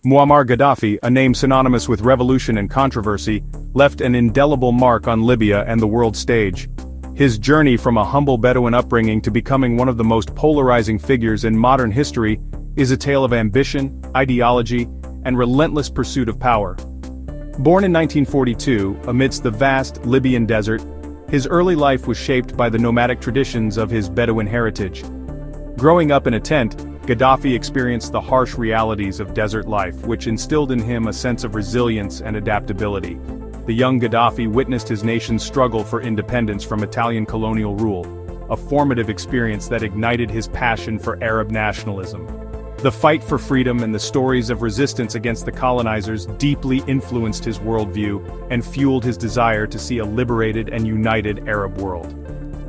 Muammar Gaddafi, a name synonymous with revolution and controversy, left an indelible mark on Libya and the world stage. His journey from a humble Bedouin upbringing to becoming one of the most polarizing figures in modern history is a tale of ambition, ideology, and relentless pursuit of power. Born in 1942, amidst the vast Libyan desert, his early life was shaped by the nomadic traditions of his Bedouin heritage. Growing up in a tent, Gaddafi experienced the harsh realities of desert life, which instilled in him a sense of resilience and adaptability. The young Gaddafi witnessed his nation's struggle for independence from Italian colonial rule, a formative experience that ignited his passion for Arab nationalism. The fight for freedom and the stories of resistance against the colonizers deeply influenced his worldview and fueled his desire to see a liberated and united Arab world.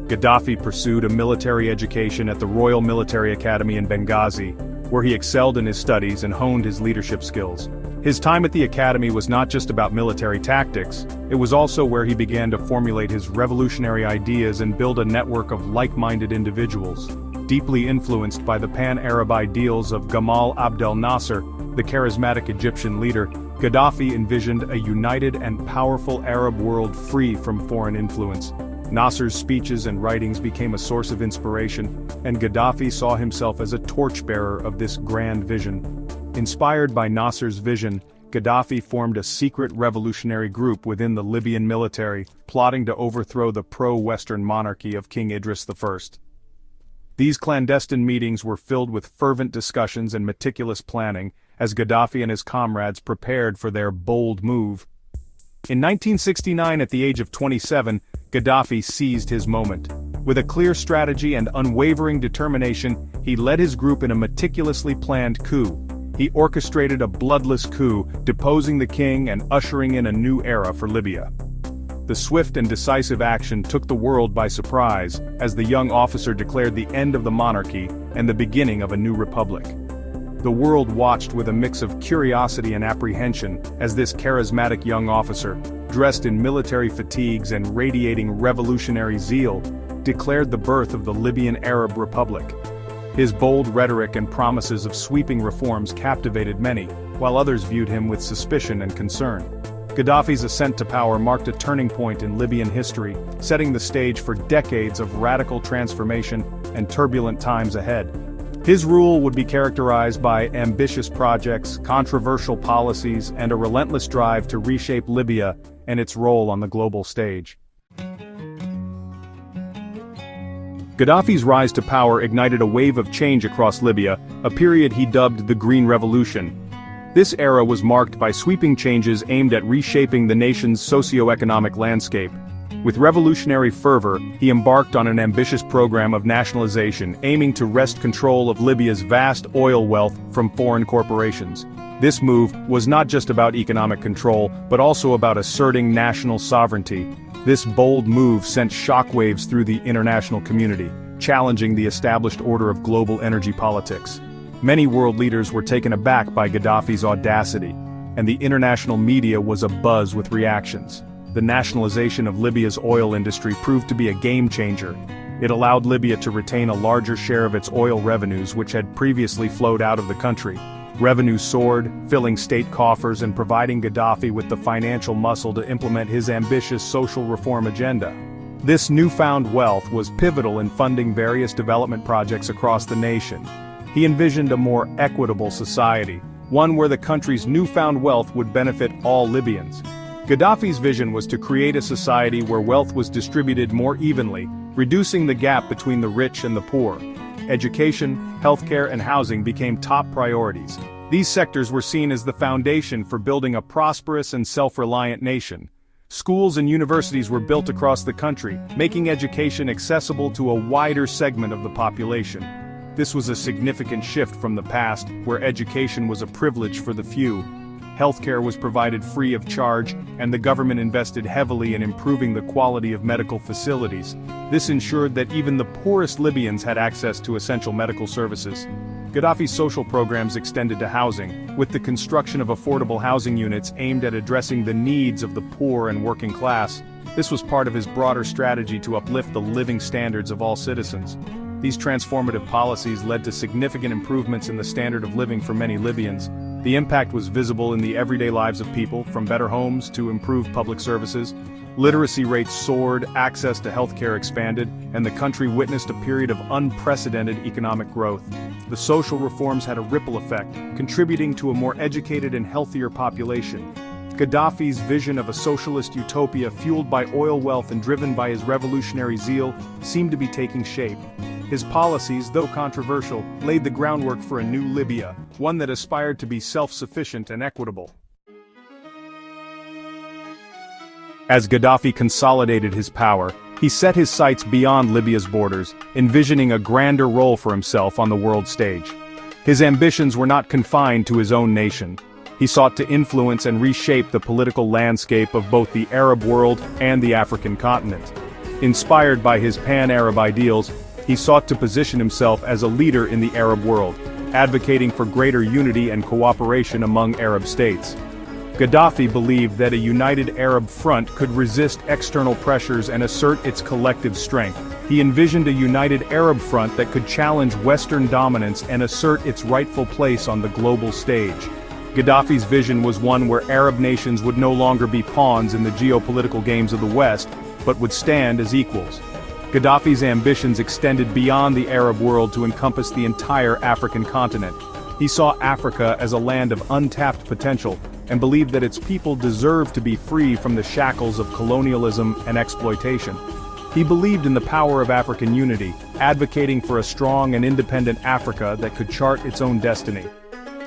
Gaddafi pursued a military education at the Royal Military Academy in Benghazi, where he excelled in his studies and honed his leadership skills. His time at the academy was not just about military tactics, it was also where he began to formulate his revolutionary ideas and build a network of like-minded individuals. Deeply influenced by the pan-Arab ideals of Gamal Abdel Nasser, the charismatic Egyptian leader, Gaddafi envisioned a united and powerful Arab world free from foreign influence. Nasser's speeches and writings became a source of inspiration, and Gaddafi saw himself as a torchbearer of this grand vision. Inspired by Nasser's vision, Gaddafi formed a secret revolutionary group within the Libyan military, plotting to overthrow the pro-Western monarchy of King Idris I. These clandestine meetings were filled with fervent discussions and meticulous planning, as Gaddafi and his comrades prepared for their bold move. In 1969, at the age of 27, Gaddafi seized his moment. With a clear strategy and unwavering determination, he led his group in a meticulously planned coup. He orchestrated a bloodless coup, deposing the king and ushering in a new era for Libya. The swift and decisive action took the world by surprise, as the young officer declared the end of the monarchy and the beginning of a new republic. The world watched with a mix of curiosity and apprehension as this charismatic young officer, dressed in military fatigues and radiating revolutionary zeal, declared the birth of the Libyan Arab Republic. His bold rhetoric and promises of sweeping reforms captivated many, while others viewed him with suspicion and concern. Gaddafi's ascent to power marked a turning point in Libyan history, setting the stage for decades of radical transformation and turbulent times ahead. His rule would be characterized by ambitious projects, controversial policies, and a relentless drive to reshape Libya and its role on the global stage. Gaddafi's rise to power ignited a wave of change across Libya, a period he dubbed the Green Revolution. This era was marked by sweeping changes aimed at reshaping the nation's socio-economic landscape. With revolutionary fervor, he embarked on an ambitious program of nationalization, aiming to wrest control of Libya's vast oil wealth from foreign corporations. This move was not just about economic control, but also about asserting national sovereignty. This bold move sent shockwaves through the international community, challenging the established order of global energy politics. Many world leaders were taken aback by Gaddafi's audacity, and the international media was abuzz with reactions. The nationalization of Libya's oil industry proved to be a game-changer. It allowed Libya to retain a larger share of its oil revenues, which had previously flowed out of the country. Revenues soared, filling state coffers and providing Gaddafi with the financial muscle to implement his ambitious social reform agenda. This newfound wealth was pivotal in funding various development projects across the nation. He envisioned a more equitable society, one where the country's newfound wealth would benefit all Libyans. Gaddafi's vision was to create a society where wealth was distributed more evenly, reducing the gap between the rich and the poor. Education, healthcare, and housing became top priorities. These sectors were seen as the foundation for building a prosperous and self-reliant nation. Schools and universities were built across the country, making education accessible to a wider segment of the population. This was a significant shift from the past, where education was a privilege for the few. Healthcare was provided free of charge, and the government invested heavily in improving the quality of medical facilities. This ensured that even the poorest Libyans had access to essential medical services. Gaddafi's social programs extended to housing, with the construction of affordable housing units aimed at addressing the needs of the poor and working class. This was part of his broader strategy to uplift the living standards of all citizens. These transformative policies led to significant improvements in the standard of living for many Libyans. The impact was visible in the everyday lives of people, from better homes to improved public services. Literacy rates soared, access to healthcare expanded, and the country witnessed a period of unprecedented economic growth. The social reforms had a ripple effect, contributing to a more educated and healthier population. Gaddafi's vision of a socialist utopia fueled by oil wealth and driven by his revolutionary zeal seemed to be taking shape. His policies, though controversial, laid the groundwork for a new Libya, one that aspired to be self-sufficient and equitable. As Gaddafi consolidated his power, he set his sights beyond Libya's borders, envisioning a grander role for himself on the world stage. His ambitions were not confined to his own nation. He sought to influence and reshape the political landscape of both the Arab world and the African continent. Inspired by his pan-Arab ideals, he sought to position himself as a leader in the Arab world, advocating for greater unity and cooperation among Arab states. Gaddafi believed that a united Arab front could resist external pressures and assert its collective strength. He envisioned a united Arab front that could challenge Western dominance and assert its rightful place on the global stage. Gaddafi's vision was one where Arab nations would no longer be pawns in the geopolitical games of the West, but would stand as equals. Gaddafi's ambitions extended beyond the Arab world to encompass the entire African continent. He saw Africa as a land of untapped potential, and believed that its people deserved to be free from the shackles of colonialism and exploitation. He believed in the power of African unity, advocating for a strong and independent Africa that could chart its own destiny.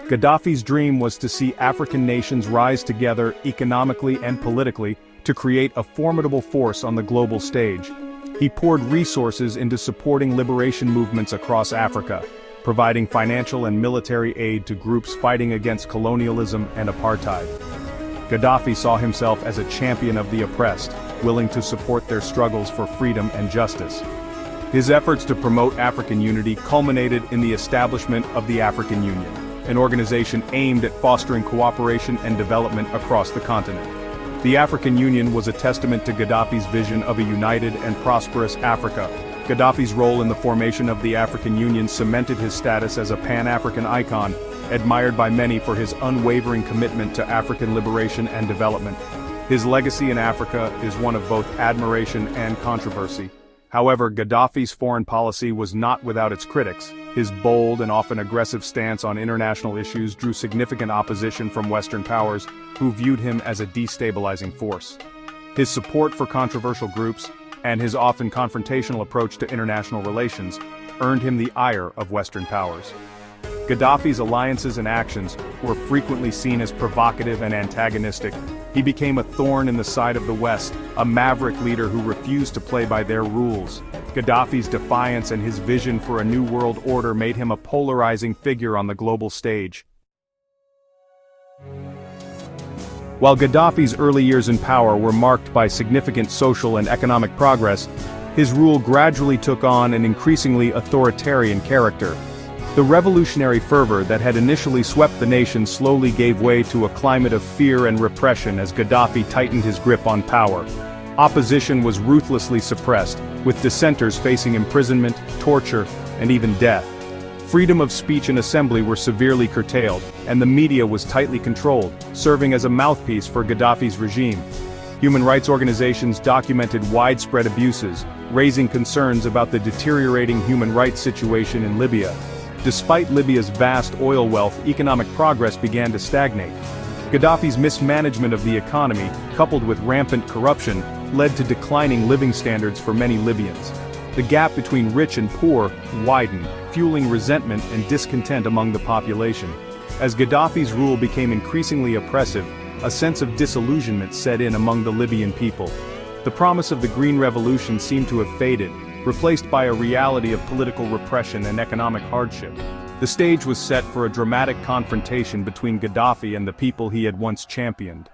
Gaddafi's dream was to see African nations rise together economically and politically to create a formidable force on the global stage. He poured resources into supporting liberation movements across Africa, providing financial and military aid to groups fighting against colonialism and apartheid. Gaddafi saw himself as a champion of the oppressed, willing to support their struggles for freedom and justice. His efforts to promote African unity culminated in the establishment of the African Union, an organization aimed at fostering cooperation and development across the continent. The African Union was a testament to Gaddafi's vision of a united and prosperous Africa. Gaddafi's role in the formation of the African Union cemented his status as a Pan-African icon, admired by many for his unwavering commitment to African liberation and development. His legacy in Africa is one of both admiration and controversy. However, Gaddafi's foreign policy was not without its critics. His bold and often aggressive stance on international issues drew significant opposition from Western powers, who viewed him as a destabilizing force. His support for controversial groups, and his often confrontational approach to international relations, earned him the ire of Western powers. Gaddafi's alliances and actions were frequently seen as provocative and antagonistic. He became a thorn in the side of the West, a maverick leader who refused to play by their rules. Gaddafi's defiance and his vision for a new world order made him a polarizing figure on the global stage. While Gaddafi's early years in power were marked by significant social and economic progress, his rule gradually took on an increasingly authoritarian character. The revolutionary fervor that had initially swept the nation slowly gave way to a climate of fear and repression as Gaddafi tightened his grip on power. Opposition was ruthlessly suppressed, with dissenters facing imprisonment, torture, and even death. Freedom of speech and assembly were severely curtailed, and the media was tightly controlled, serving as a mouthpiece for Gaddafi's regime. Human rights organizations documented widespread abuses, raising concerns about the deteriorating human rights situation in Libya. Despite Libya's vast oil wealth, economic progress began to stagnate. Gaddafi's mismanagement of the economy, coupled with rampant corruption, led to declining living standards for many Libyans. The gap between rich and poor widened, fueling resentment and discontent among the population. As Gaddafi's rule became increasingly oppressive, a sense of disillusionment set in among the Libyan people. The promise of the Green Revolution seemed to have faded, replaced by a reality of political repression and economic hardship. The stage was set for a dramatic confrontation between Gaddafi and the people he had once championed.